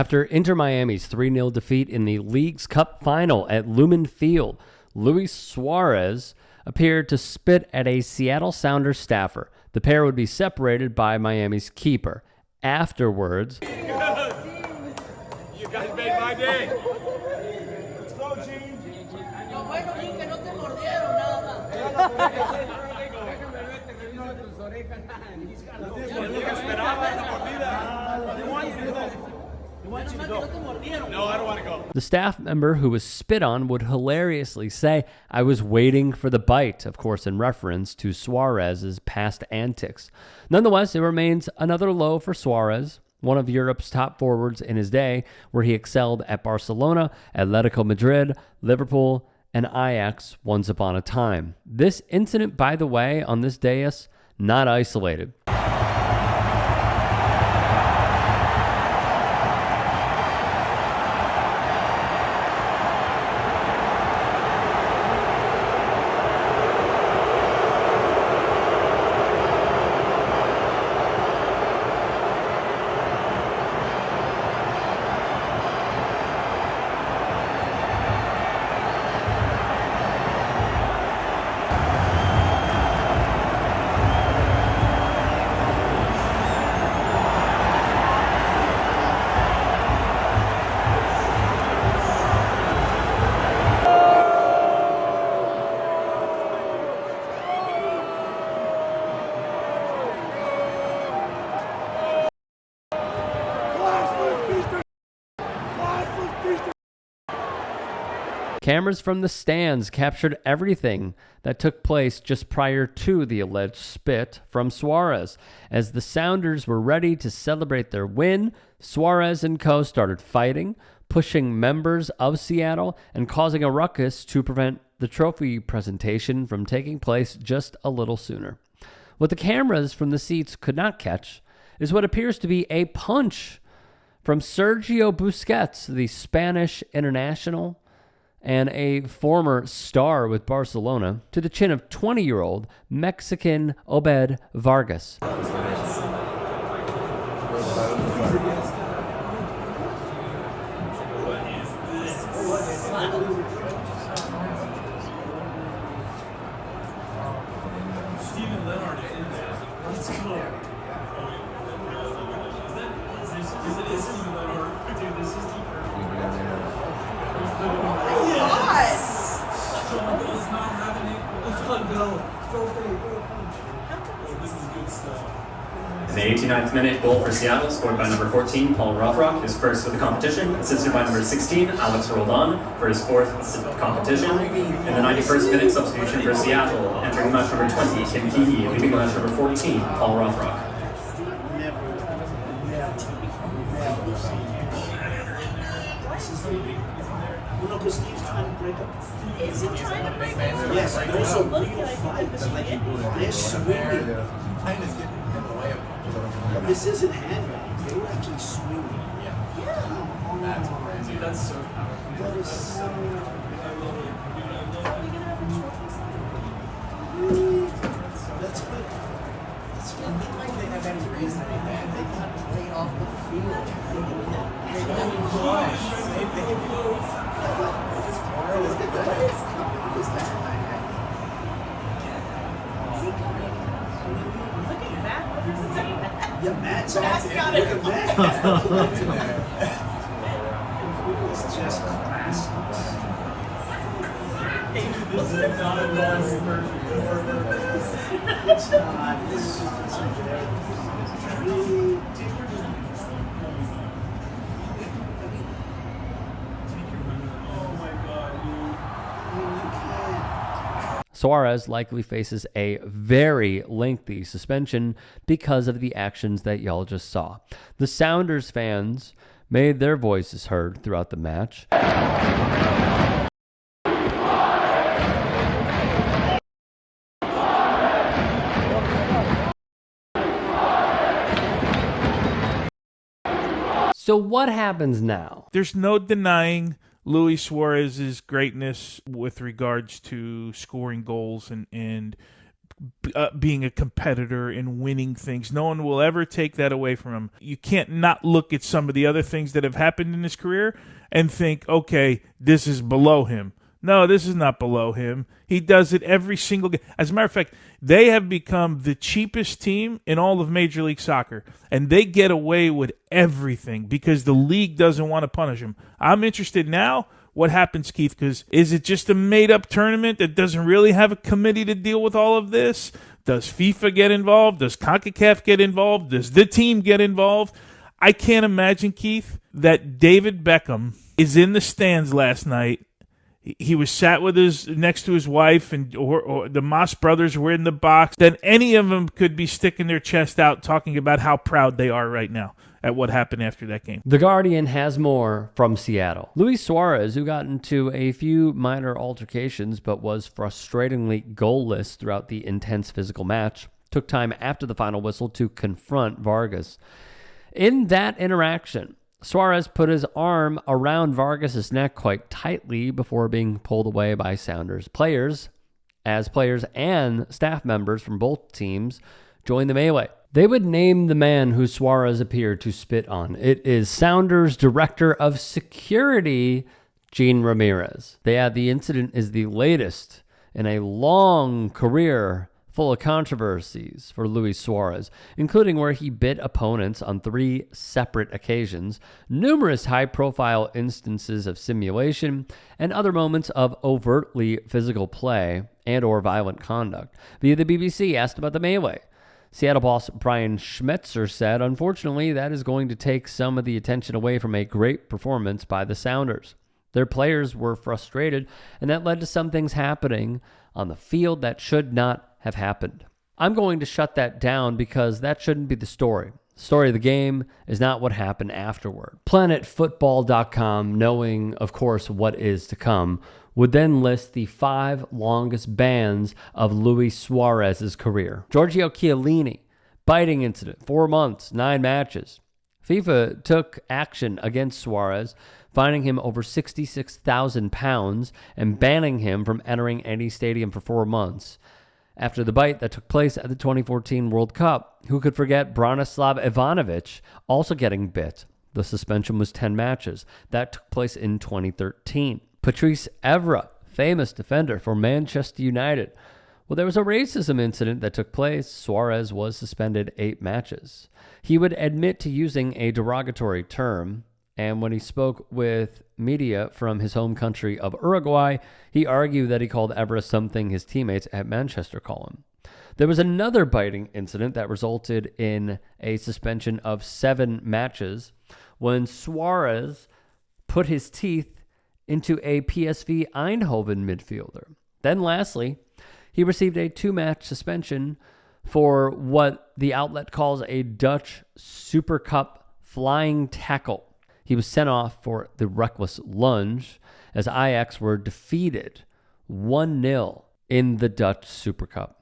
After Inter Miami's 3-0 defeat in the League's Cup final at Lumen Field, Luis Suárez appeared to spit at a Seattle Sounders staffer. The pair would be separated by Miami's keeper. Afterwards, you guys made my day. Let's go, Gene. No, I don't want to go. the staff member who was spit on would hilariously say, "I was waiting for the bite," of course in reference to Suarez's past antics. Nonetheless, it remains another low for Suarez, one of Europe's top forwards in his day, where he excelled at Barcelona, Atletico Madrid, Liverpool, and Ajax once upon a time. This incident, by the way, on this dais, not isolated. Cameras from the stands captured everything that took place just prior to the alleged spit from Suarez. As the Sounders were ready to celebrate their win, Suarez and co. started fighting, pushing members of Seattle and causing a ruckus to prevent the trophy presentation from taking place just a little sooner. What the cameras from the seats could not catch is what appears to be a punch from Sergio Busquets, the Spanish international and a former star with Barcelona, to the chin of 20-year-old Mexican Obed Vargas. In the 89th minute, goal for Seattle, scored by number 14, Paul Rothrock, his first of the competition, assisted by number 16, Alex Roldan, for his fourth competition. In the 91st minute, substitution for Seattle, entering match number 20, Kim Kiki, leaving match number 14, Paul Rothrock. No, because Steve's trying to break up. Is he trying to break up? Yes, and also real fights. Like, they're swinging. But this isn't handbags. They were actually swinging. Yeah. That's crazy. That's so powerful. That is so... Are we gonna have a trophy sign? That's what... That's what... They have any reason to be mad. They got played off the field. They got crushed. Look at that. What is that? Is he coming? Look at Matt. What does it say? Yeah, Matt's Matt's on it. got Look it. at Matt. It's just classic. This is not a lost version. It's not. This is really Suarez likely faces a very lengthy suspension because of the actions that y'all just saw. The Sounders fans made their voices heard throughout the match. So what happens now? There's no denying Luis Suarez's greatness with regards to scoring goals and being a competitor and winning things. No one will ever take that away from him. You can't not look at some of the other things that have happened in his career and think, okay, this is below him. No, this is not below him. He does it every single game. As a matter of fact, they have become the cheapest team in all of Major League Soccer, and they get away with everything because the league doesn't want to punish them. I'm interested now what happens, Keith, because is it just a made-up tournament that doesn't really have a committee to deal with all of this? Does FIFA get involved? Does CONCACAF get involved? Does the team get involved? I can't imagine, Keith, that David Beckham is in the stands last night. He was sat with next to his wife, and or the Moss brothers were in the box. Then any of them could be sticking their chest out, talking about how proud they are right now at what happened after that game. The Guardian has more from Seattle. Luis Suárez, who got into a few minor altercations but was frustratingly goalless throughout the intense physical match, took time after the final whistle to confront Vargas. In that interaction, Suarez put his arm around Vargas' neck quite tightly before being pulled away by Sounders players, as players and staff members from both teams joined the melee. They would name the man who Suarez appeared to spit on. It is Sounders Director of Security, Gene Ramirez. They add the incident is the latest in a long career full of controversies for Luis Suárez, including where he bit opponents on 3 separate occasions, numerous high-profile instances of simulation, and other moments of overtly physical play and or violent conduct. Via the BBC, asked about the melee, Seattle boss Brian Schmetzer said, unfortunately, that is going to take some of the attention away from a great performance by the Sounders. Their players were frustrated, and that led to some things happening on the field that should not have happened. I'm going to shut that down because that shouldn't be the story. The story of the game is not what happened afterward. PlanetFootball.com, knowing, of course, what is to come, would then list the 5 longest bans of Luis Suarez's career. Giorgio Chiellini, biting incident, 4 months, 9 matches. FIFA took action against Suarez, fining him over £66,000 and banning him from entering any stadium for 4 months. After the bite that took place at the 2014 World Cup, who could forget Branislav Ivanovic also getting bit? The suspension was 10 matches. That took place in 2013. Patrice Evra, famous defender for Manchester United. Well, there was a racism incident that took place. Suarez was suspended 8 matches. He would admit to using a derogatory term, and when he spoke with media from his home country of Uruguay, he argued that he called Evra something his teammates at Manchester call him. There was another biting incident that resulted in a suspension of 7 matches when Suarez put his teeth into a PSV Eindhoven midfielder. Then lastly, he received a 2-match suspension for what the outlet calls a Dutch Super Cup flying tackle. He was sent off for the reckless lunge as Ajax were defeated 1-0 in the Dutch Super Cup.